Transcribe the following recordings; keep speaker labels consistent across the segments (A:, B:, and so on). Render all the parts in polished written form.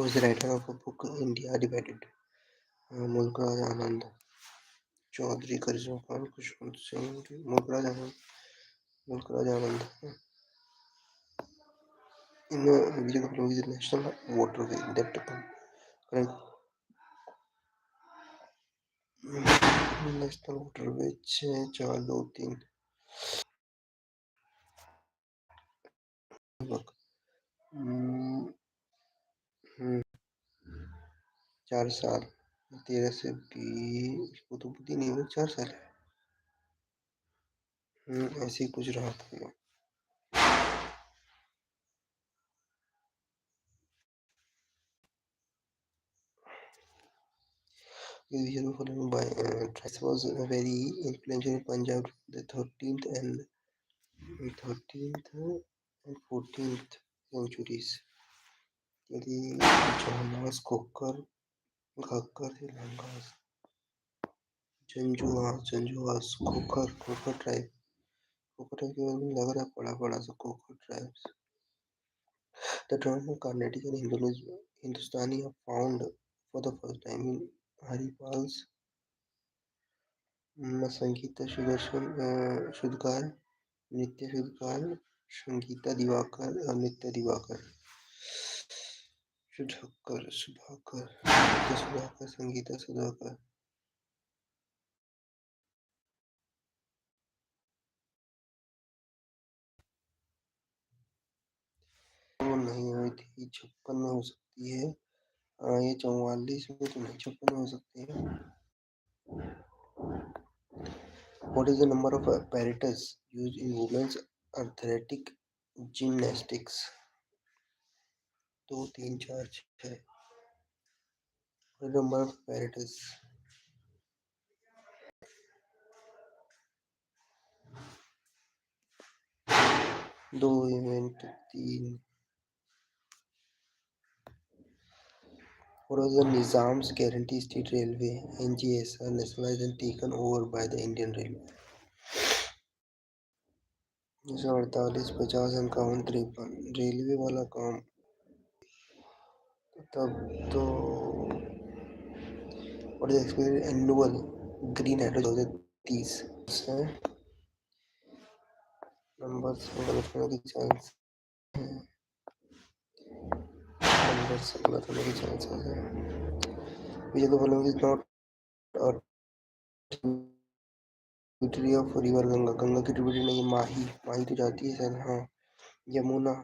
A: Who is the writer of a book India Divided? Mulkraj Anand, Chaudhary Karizma Khan, Kushwant Singh, Mulkraj Anand. In which of the film is the national waterway that current national waterway 6 4 2 3 work. हम्म, 4 साल 13 से 20 इसको तो बुद्धि नहीं है 4 साल है ऐसे ही कुछ रहा था was very influential in Punjab the 13th and 14th centuries. The Jonas Cocker, Ghakkar, Langas, Janjuas, Cocker tribe. Cocker tribe के बारे में लग रहा है पढ़ा सा Cocker tribes. The term Carnatic and Hindustani are found for the first time in Haripal's Sangeeta शुद्धकार नित्य शुद्धकार संगीता दिवाकर और नित्य दिवाकर सुधाकर सुधाकर नित्य सुधाकर संगीता सुधाकर वो नहीं हुई थी 56 में हो सकती है ये 44 में तो नहीं 56 में हो सकती है. What is the number of apparatus used in women's athletic gymnastics? 2 3 4 6. What is the number of apparatus? 2 event 3. What was the Nizam's Guarantee State Railway (NGSR) nationalized and taken over by the Indian Railway? 1948 50 51 53 railway वाला काम तब तो What is expected annual green hydrogen 30 है number से गलत होने की chance number से गलत होने की चांसेस है which of the following is not a tributary of river Ganga Ganga की ट्रिब्यूटरी नहीं माही माही तो जाती है सर हाँ यमुना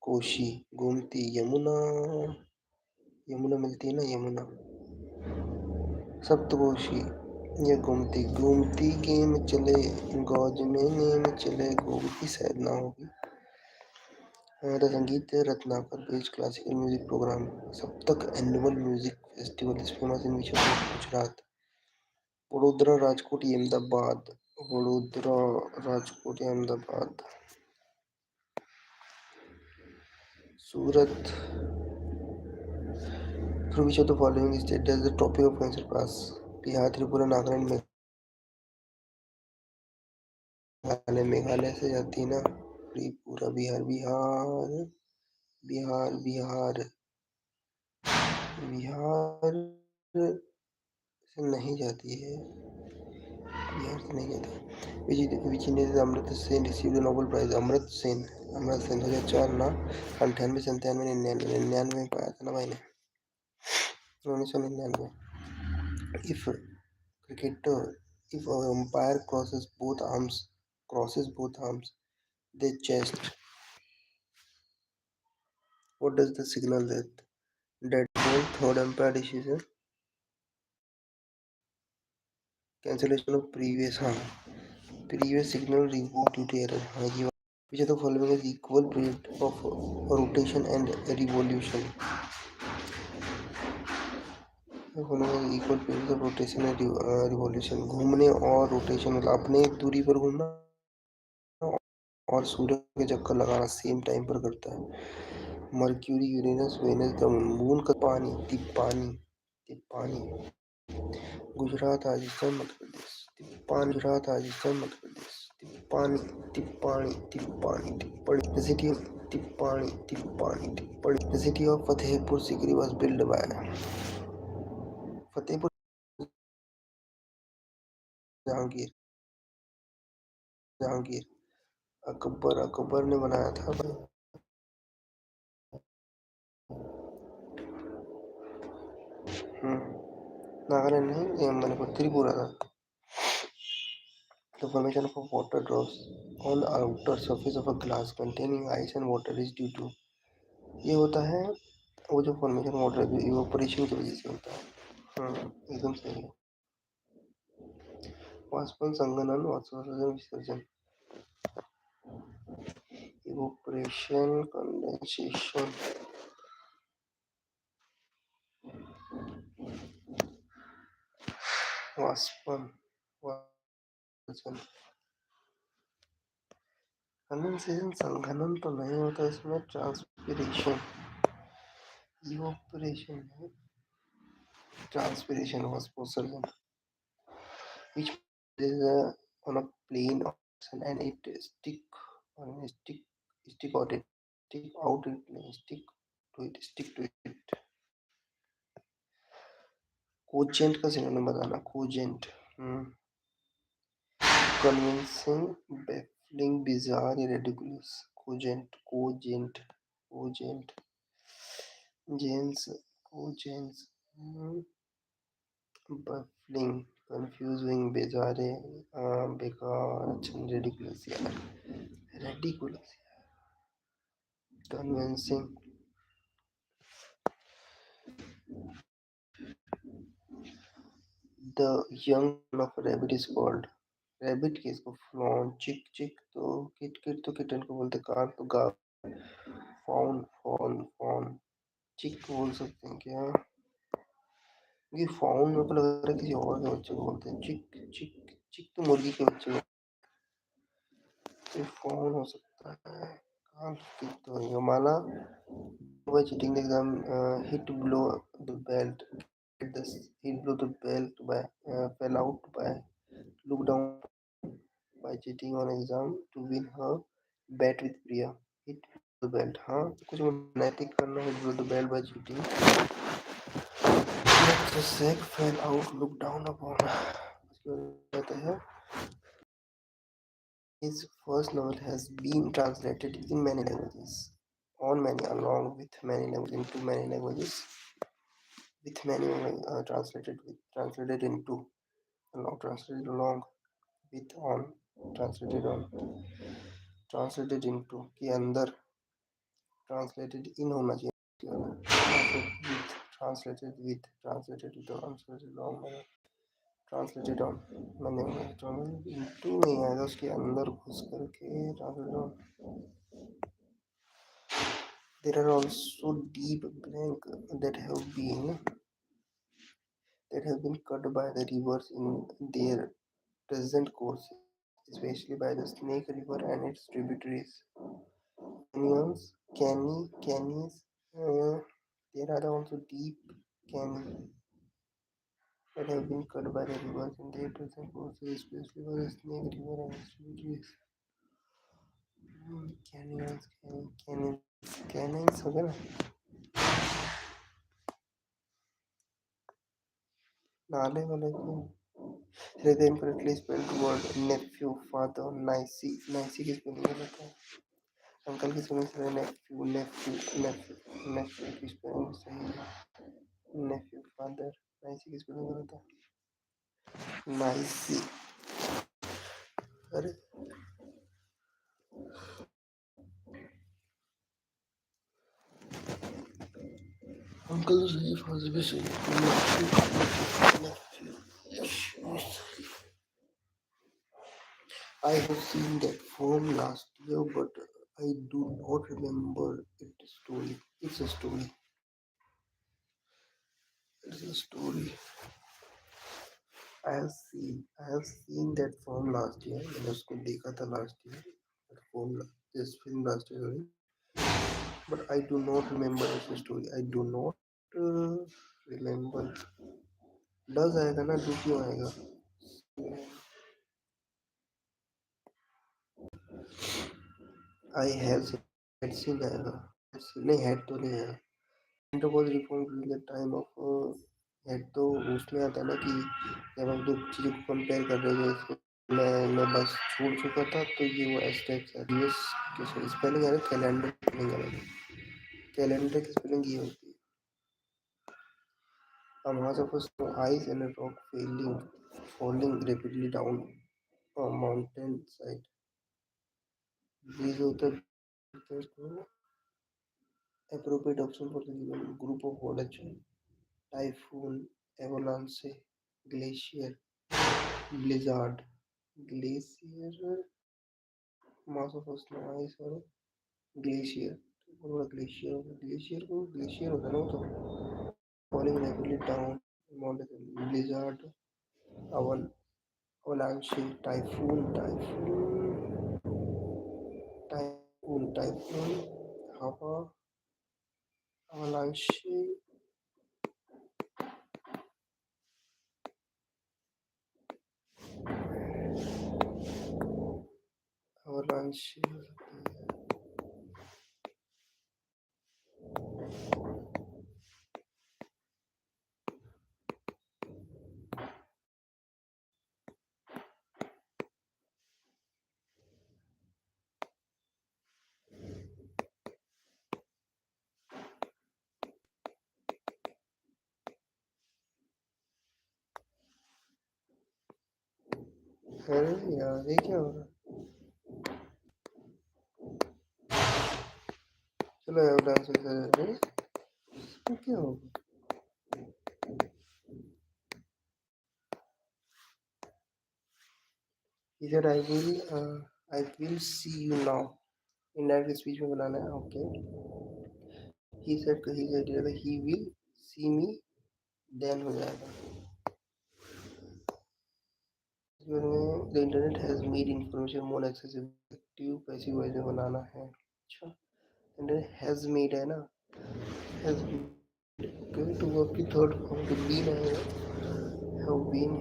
A: कोशी गोमती यमुना यमुना मिलती है ना यमुना सप्तकोशी ये गोमती गोमती गेम चले गौज में नेम चले गोमती शायद ना होगी the Sangeet Ratnakar based classical music programme Saptak annual music festival is famous in which Gujarat Vadodara Rajkot Ahmedabad Vadodara Rajkot Ahmedabad Surat through which of the following state does the tropic of cancer pass Bihar Tripura Nagaland Meghalaya Meghalaya से जाती है ना त्रिपुरा बिहार बिहार बिहार बिहार बिहार से नहीं जाती है बिहार से नहीं जाती which Indian Amartya Sen receive the Nobel Prize Amartya Sen 2004 ना 98 97 99 में पाया था ना भाई ने 1999 if cricketer if an umpire crosses both arms they chest what does the signal that dead ball third umpire decision cancellation of previous signal revoked due to error हाँ ये which of the following is equal period of rotation and revolution following equal periods of rotation and revolution घूमने और rotation मतलब अपने दूरी पर घूमना और सूर्य के चक्कर लगाना सेम टाइम पर करता है Mercury Uranus Venus the moon का पानी तिप्पानी गुजरात राजस्थान मध्य प्रदेश तिप्पानी तिप्पानी टिप्पणी टिप्पणी टिप्पणी the city Tippani, Tippani, Tippani. The city of Fatehpur Sikri was built by Fatehpur Jahangir, Jahangir. Akbar ने बनाया था भाई. नागालैंड नहीं, ये मणिपुर त्रिपुरा था. The formation of a water drops on the outer surface of a glass containing ice and water is due to. ये होता है वो जो फॉर्मेशन वाटर इवोपोरेशन की वजह से होता है. एकदम सही है. वाष्पन संघनन वाष्पोत्सर्जन विसर्जन. Evaporation condensation. वाष्पन वाष्पोत्सर्जन. कंडेंसेशन संघनन तो नहीं होता इसमें. ट्रांसपिरेशन इवोपोरेशन है. ट्रांसपिरेशन वाष्पोत्सर्जन. Which is on a plane of sun and it stick out it stick out it stick to it. Cogent का सिनोनिम बताना. Cogent. Convincing, baffling, bizarre, ridiculous. Cogent. जेंस. कोजेंस. baffling, confusing, bizarre, बेकार. अच्छा, ridiculous यार. ridiculous. convincing. The young son of a rabbit is called. Rabbit के इसको flown. चिक चिक तो किट किट तो किटन को बोलते. कार तो गा. फॉन फॉन फॉन. चिक बोल सकते हैं क्या? ये फॉन मेरे को लग रहा है किसी और के बच्चे को बोलते हैं. चिक चिक चिक तो मुर्गी के बच्चे को. ये फॉन हो सकता है. कार किट तो नहीं. माला by cheating the exam, hit below the belt. Hit below the belt by fell out by look down by cheating on exam to win her bet with Priya. Hit below the belt. हाँ कुछ नैतिक करना. hit below the belt by cheating. Let the sack fell out look down upon. उसके बाद कहते हैं his first novel has been translated in many languages. On many along with many languages into many languages. With many translated into. Along translated along with on translated on translated into के अंदर translated in होना चाहिए. translated with translated on translated on मैंने into नहीं आएगा. उसके अंदर घुस करके translated on. There are also deep blank that have been cut by the rivers in their present course, especially by the Snake River and its tributaries. Canyons. There are also deep canyons that have been cut by the rivers in their present courses, especially by the Snake River and its tributaries. Canyons वगैरह. नाले वाले को. The incorrectly spelled word nephew, father, nicey की spelling गलत है. Uncle की spelling सही है. नेफ्यू की स्पेलिंग सही है. नेफ्यू फादर. नाइसी की स्पेलिंग गलत है. नाइसी. अरे अंकल तो सही. फादर भी सही. I have seen that film last year, but I do not remember its story. It's a story. It's a story. I have seen that film last year. मैंने उसको देखा था last year. This film last year, sorry. But I do not remember its story. I do not remember. Does आएगा ना. do क्यों आएगा? I have seen had seen आएगा। नहीं, हेड तो नहीं आएगा। Centre was reform during the time of head, तो उसमें आता है ना कि जब हम दो चीज़ों को कंपेयर कर रहे हैं, जैसे मैं बस छोड़ चुका था, तो ये वो एस टाइप का यूएस की स्पेलिंग है ना, कैलेंडर स्पेलिंग अलग है। कैलेंडर की स्पेलिंग ये होती है। A mass of snow, ice, and a rock falling rapidly down a mountain side. These are the appropriate option for the given group of volatile: typhoon, avalanche, glacier, blizzard. Glacier, mass of snow, ice और glacier. और glacier glacier को glacier होता है ना, वो तो falling rapidly down mountain. Blizzard, avan avalanche, typhoon, hava, avalanche, avalanche हो सकती है। अरे यार, ये क्या हो रहा है? चलो avalanche से अरे इसमें क्या होगा? इधर I will see you now। Indirect speech में बनाना है। Okay, he will see me then हो जाएगा। The internet has made information more accessible। Active passive voice में बनाना है। अच्छा, इंटरनेट हैज मेड है ना, हैज going to work की थर्ड फॉर्म to been आएगा। have been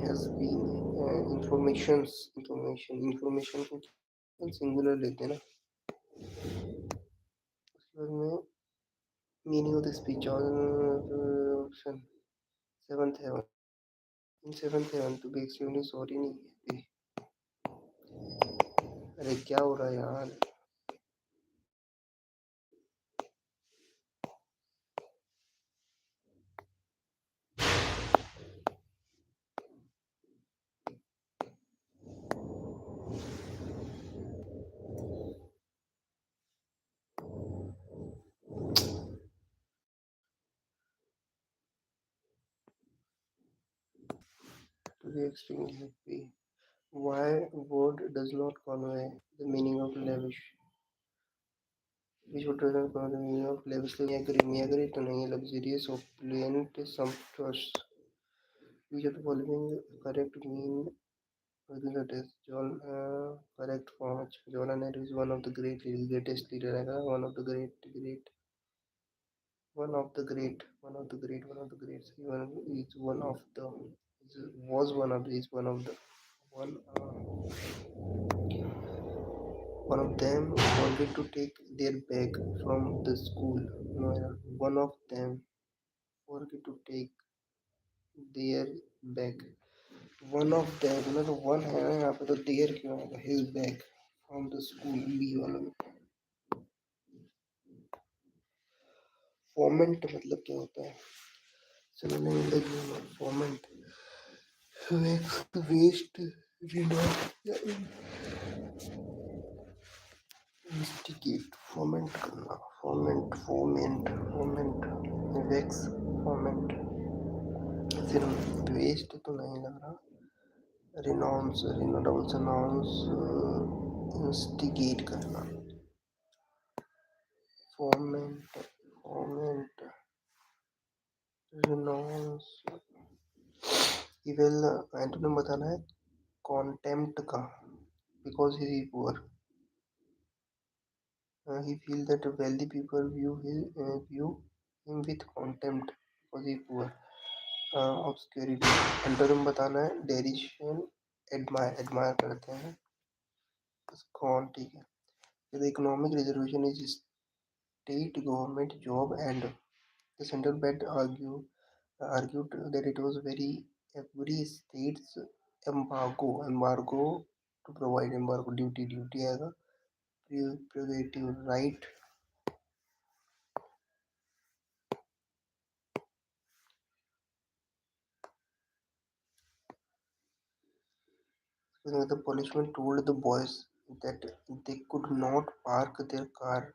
A: has been information को सिंगुलर लेते हैं ना। उसके बाद में meaning of the speech option seventh heaven to be extremely sorry नहीं है। अरे क्या हो रहा है यार? To be extremely happy, why word does not convey the meaning of lavish, which would doesn't convey the meaning of lavish? Me agree तो नहीं है। luxurious, opulent, sumptuous, which of the following correct mean within the test? John, correct form John is one of the greatest leader रहेगा। one of the greats, one is one of the was one of the is one of the one one of them wanted to take their bag from the school। No, यार, one of them wanted to take their bag। One of that मतलब तो one है ना यहाँ पे, तो there क्यों आएगा? His bag from the school, B वाला में। फोमेंट मतलब क्या होता है? सिनोनिम लगी फोमेंट, वेस्ट, रिनोट या इंस्टिगेट। फोमेंट करना, foment wax, foment. Synonym waste तो नहीं लग रहा। रिनाउंस, डबल से नाउंस, इंस्टिगेट करना। Foment, foment, renounce. Eval antonym बताना है कॉन्टेम्प्ट का। Because he is poor, he feel that wealthy people view him with contempt because he poor। obscurity, antonym बताना है डेरिशन, एडमायर करते हैं। कौन, ठीक है। The economic reservation is state government job, and the central bank argued that it was every state's embargo to provide embargo duty as a prerogative right. The policeman told the boys that they could not park their car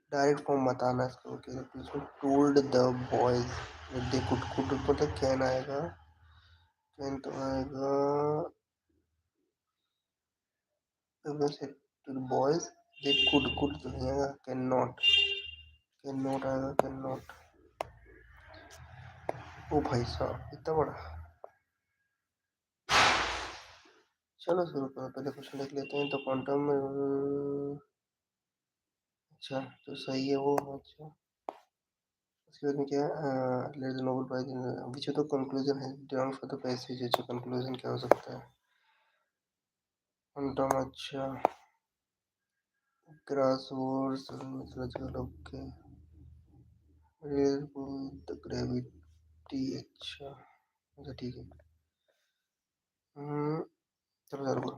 A: direct from Matana. Okay, the policeman told the boys that they could मतलब कहना आएगा कहना तो आएगा तो said to the boys they could तो नहीं आएगा cannot आएगा cannot ओ भाई साहब इतना बड़ा चलो शुरू करो पहले क्वेश्चन लिख लेते हैं तो क्वांटम अच्छा तो सही है वो अच्छा उसके बाद में क्या लेट द नोबल प्राइज विच तो कंक्लूजन है ड्राउन फॉर द पैसेज अच्छा कंक्लूजन क्या हो सकता है क्वांटम अच्छा grass Wars mythological okay the gravity अच्छा अच्छा ठीक है चलो चालू करो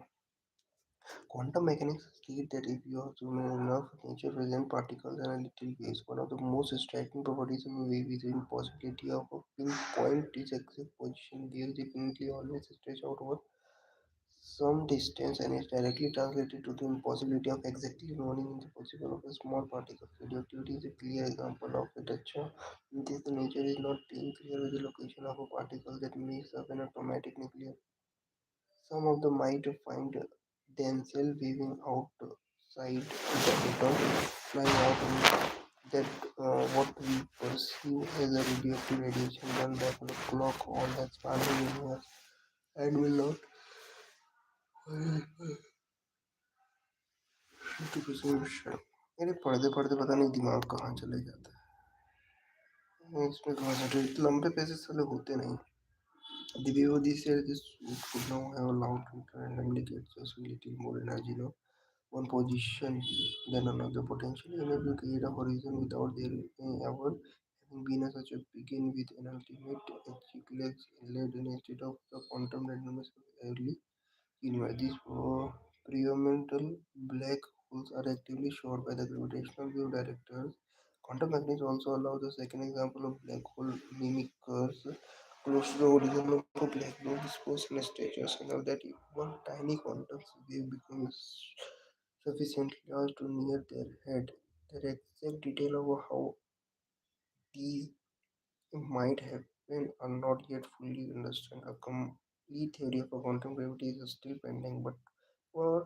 A: quantum mechanics state that if you are zoom in enough, nature present particles and a little waves. One of the most striking properties of a wave is the impossibility of a pinpoint its exact position. Waves definitely always stretch out over some distance and is directly translated to the impossibility of exactly knowing the position of a small particle. Radioactivity is a clear example of it. Acha, this the nature is not being clear with the location of a particle that makes up an atomic nucleus. Some of them might find themselves waving outside the atom, flying out in that what we perceive as a radioactive radiation run back on the clock on the expanding universe and will not to perception. मेरे पढ़ते पढ़ते पता नहीं दिमाग कहाँ चले जाता है इसमें कंसंट्रेट लंबे पैसे साले होते नहीं the way this year this could now have allowed to randomly get just a little more energy now one position than another, potentially able to create a horizon without there ever having been such a begin with an ultimate achievement led instead of the quantum randomness of early universe. These experimental black holes are actively shot by the gravitational wave directors. Quantum mechanics also allows the second example of black hole mimickers close to the origin of a black hole disposed in stages and that one tiny quantum wave becomes sufficiently large to near their head. The exact detail of how these might happen are not yet fully understood. A complete theory of a quantum gravity is still pending, but for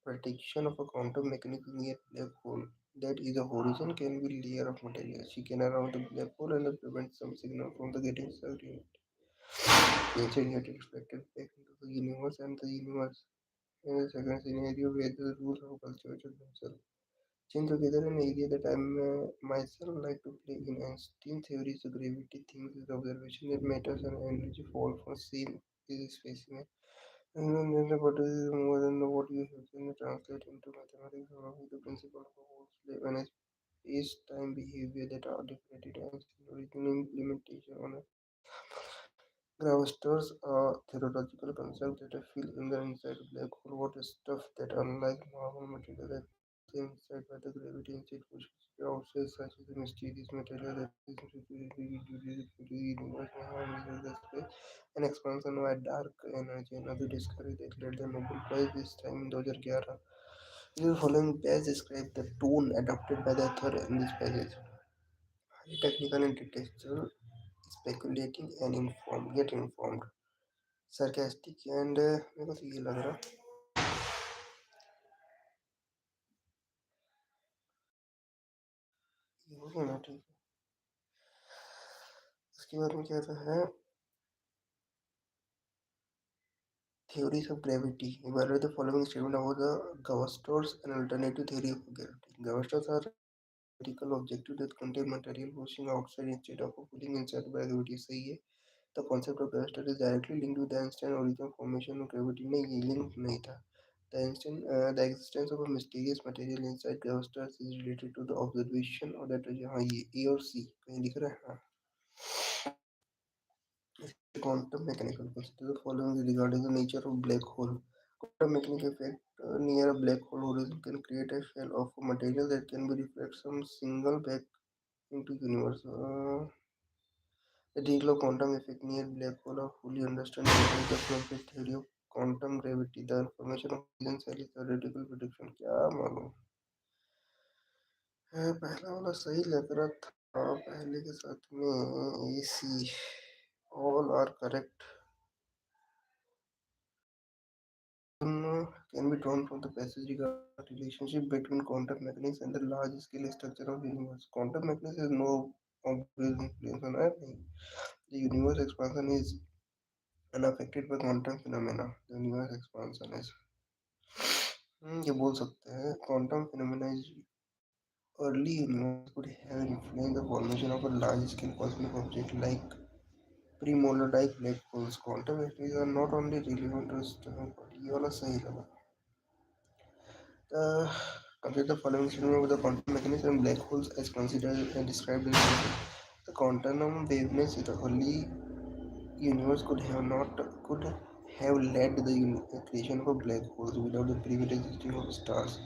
A: prediction of a quantum mechanism near black hole, that is a horizon can be layer of material shaken around the black hole and prevent some signal from the getting sucked in. Nature get reflected back into the universe and the universe in the second scenario where the rules of culture themselves chain together an area that I myself like to play in. Einstein theories of gravity thinks is the observation that matters and energy fall from same is specimen. And then what is more than what you have can translate into mathematics or the principle of a whole slave and a space-time behavior that are definited as original implementation on a gravitors are theoretical concepts that fill in the inside black hole what is stuff that unlike normal material that pulls inside by the gravity instead pushes it outside such as a mysterious material that is introduced into the universe may have measured the space and expansion by dark energy. Another discovery that led the Nobel Prize this time in 2011. The following page describe the tone adopted by the author in this passage. Highly technical and textual, speculating and informed, yet informed. Sarcastic and मेरे को तो ये लग रहा ये हो गया ना ठीक है उसके बाद में क्या है theories of gravity evaluate the following statement about the gavestors an alternative theory of gravity. Gavestors are theoretical objective that contain material pushing outside instead of pulling inside by gravity सही है the concept of gravity is directly linked with the Einstein origin formation of gravity नहीं ये link नहीं था The existence of a mysterious material inside clusters is related to the observation or that हाँ ये A और C कहीं दिख रहा है हाँ quantum mechanical consider the following regarding the nature of black hole. Quantum mechanical effect near a black hole horizon can create a shell of a material that can be reflect some single back into universe. The theory of quantum effect near black hole are fully understood using the complete theory of quantum gravity. The information of horizon cell is theoretical prediction. क्या मालूम है पहला वाला सही लग रहा था पहले के साथ में A C all are correct can be drawn from the passage regarding the relationship between quantum mechanics and the large scale structure of the universe. Quantum mechanics has no obvious influence on everything. The universe expansion is unaffected by quantum phenomena. The universe expansion is ये बोल सकते हैं quantum phenomena is early universe could have influenced the formation of a large scale cosmic object like premolar like black holes. Quantum mechanics are not only relevant to stuff, but ये वाला सही लगा Uh, Consider the following statement with the quantum mechanism black holes as considered and described in the quantum wavelengths in the early universe could have led to the creation of a black holes without the previous existing of stars.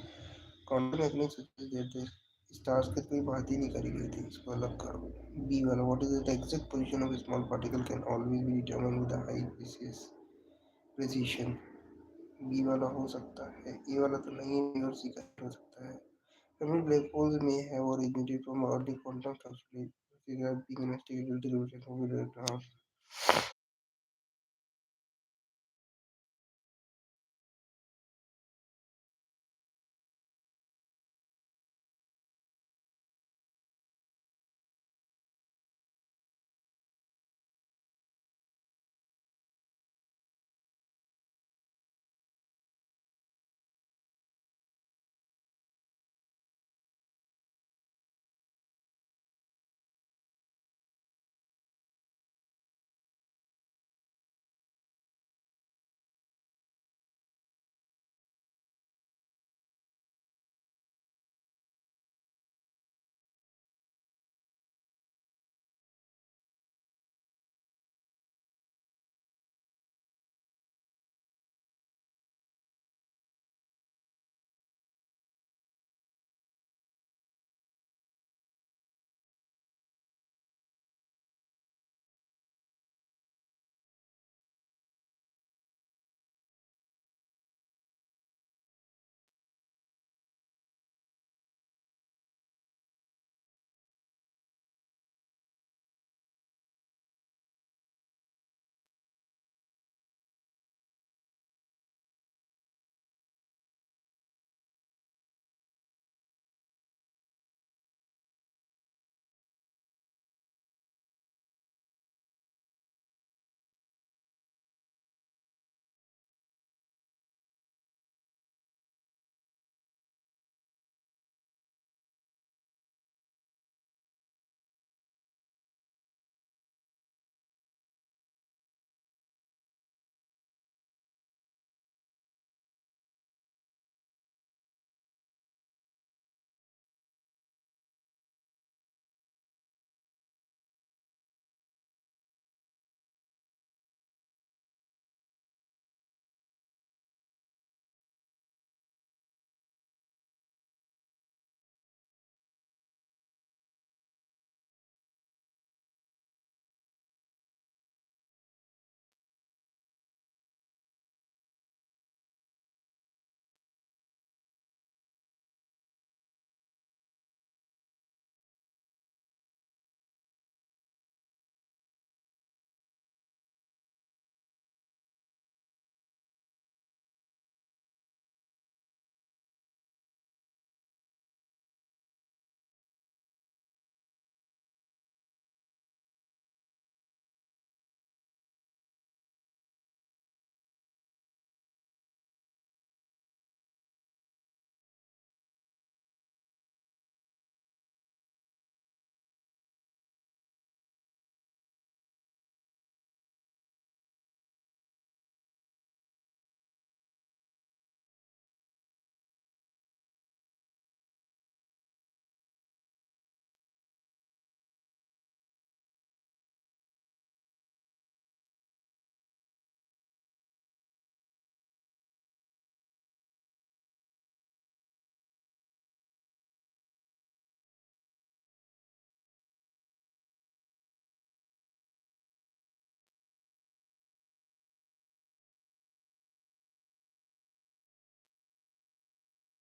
A: Quantum mechanics suggests that the stars की कोई बात ही नहीं करी गई थी इसको अलग करो बी वाला what is the exact position of a small particle can always be determined with a high precision B वाला हो सकता है ए वाला तो नहीं है और सी का हो सकता है Many black holes may have originated from early quantum calculations being investigated to the evolution of the